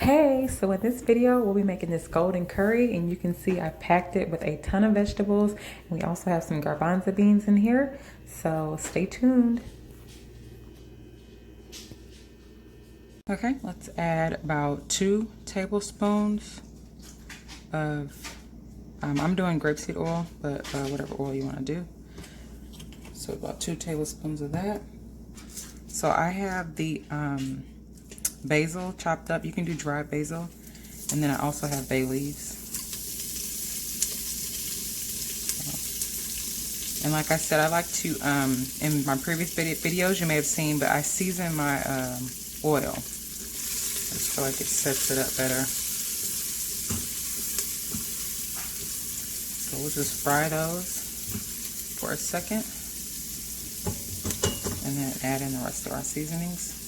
Hey, so in this video, we'll be making this golden curry, and you can see I packed it with a ton of vegetables, and we also have some garbanzo beans in here, so stay tuned. Okay, let's add about 2 tablespoons of, I'm doing grapeseed oil, but whatever oil you want to do. So about 2 tablespoons of that. So I have the basil chopped up. You can do dried basil. And then I also have bay leaves. And like I said, I like to, in my previous videos you may have seen, but I season my oil. I just feel like it sets it up better. So we'll just fry those for a second. And then add in the rest of our seasonings.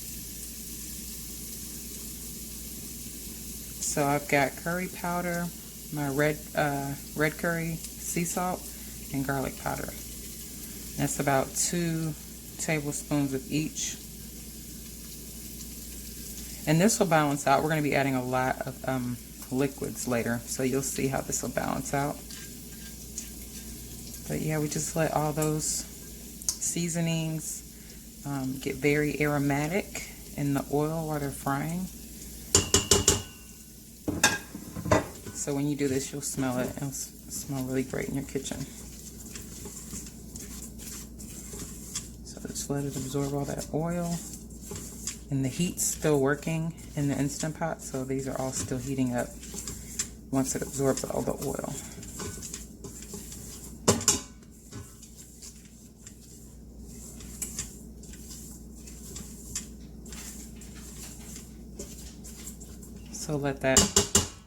So I've got curry powder, my red curry, sea salt, and garlic powder. That's about 2 tablespoons of each. And this will balance out. We're going to be adding a lot of liquids later, so you'll see how this will balance out. But yeah, we just let all those seasonings get very aromatic in the oil while they're frying. So when you do this, you'll smell it. It'll smell really great in your kitchen. So just let it absorb all that oil. And the heat's still working in the Instant Pot, so these are all still heating up once it absorbs all the oil. So let that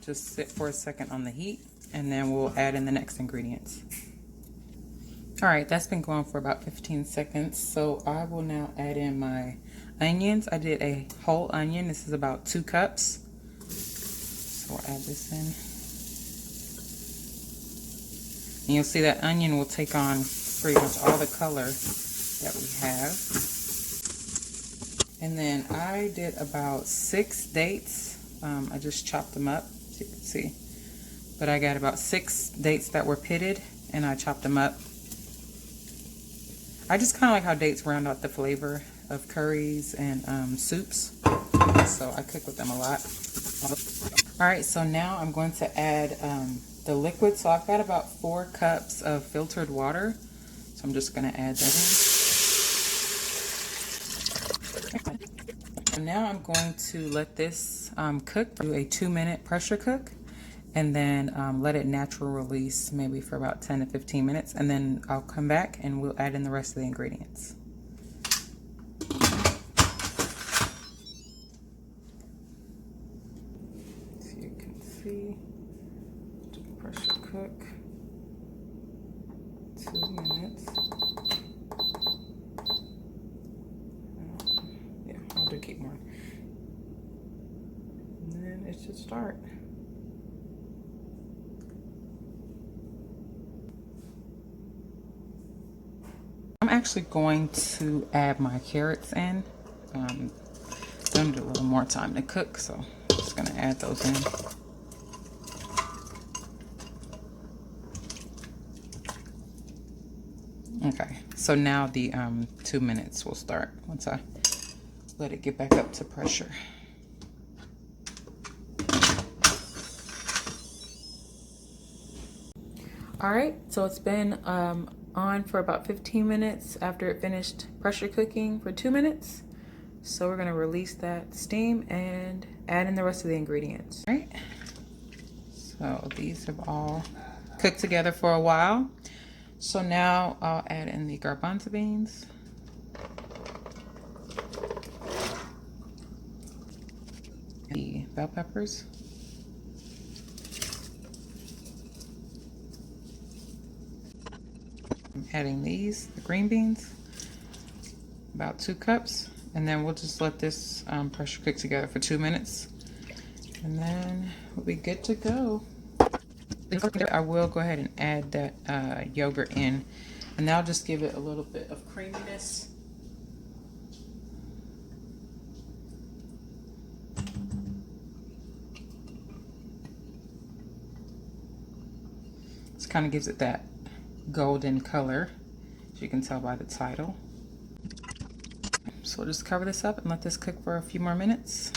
just sit for a second on the heat, and then we'll add in the next ingredients. All right, that's been going for about 15 seconds. So I will now add in my onions. I did a whole onion. This is about 2 cups. So we'll add this in. And you'll see that onion will take on pretty much all the color that we have. And then I did about 6 dates. I just chopped them up, as you can see. But I got about 6 dates that were pitted, and I chopped them up. I just kind of like how dates round out the flavor of curries and soups. So I cook with them a lot. Alright, so now I'm going to add the liquid. So I've got about 4 cups of filtered water. So I'm just going to add that in. So now I'm going to let this cook, do a 2-minute pressure cook, and then let it natural release maybe for about 10 to 15 minutes, and then I'll come back and we'll add in the rest of the ingredients. So you can see, do pressure cook 2 minutes. Yeah, I'll do keep more. And then it should start. I'm actually going to add my carrots in. Them need a little more time to cook, so I'm just going to add those in. Okay, so now the 2 minutes will start once I let it get back up to pressure. All right, so it's been on for about 15 minutes after it finished pressure cooking for 2 minutes. So we're gonna release that steam and add in the rest of the ingredients. All right, so these have all cooked together for a while. So now I'll add in the garbanzo beans. The bell peppers. I'm adding these, the green beans, about 2 cups, and then we'll just let this pressure cook together for 2 minutes, and then we'll be good to go. I will go ahead and add that yogurt in, and that'll just give it a little bit of creaminess. Just kind of gives it that golden color, as you can tell by the title. So we'll just cover this up and let this cook for a few more minutes.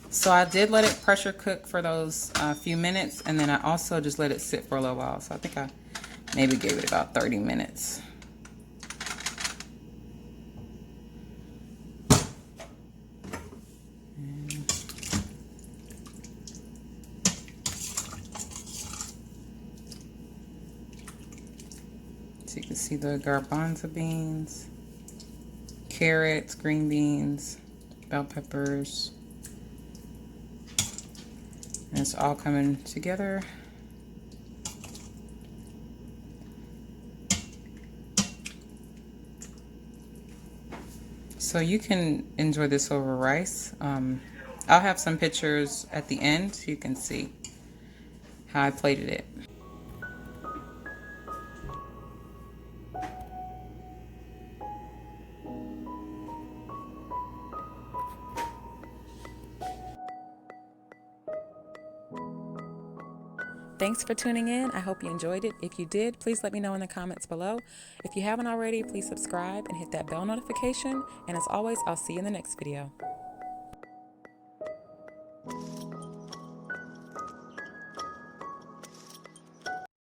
So I did let it pressure cook for those few minutes, and then I also just let it sit for a little while. So I think I maybe gave it about 30 minutes. So you can see the garbanzo beans, carrots, green beans, bell peppers. And it's all coming together. So you can enjoy this over rice. I'll have some pictures at the end so you can see how I plated it. Thanks for tuning in. I hope you enjoyed it. If you did, please let me know in the comments below. If you haven't already, please subscribe and hit that bell notification. And as always, I'll see you in the next video.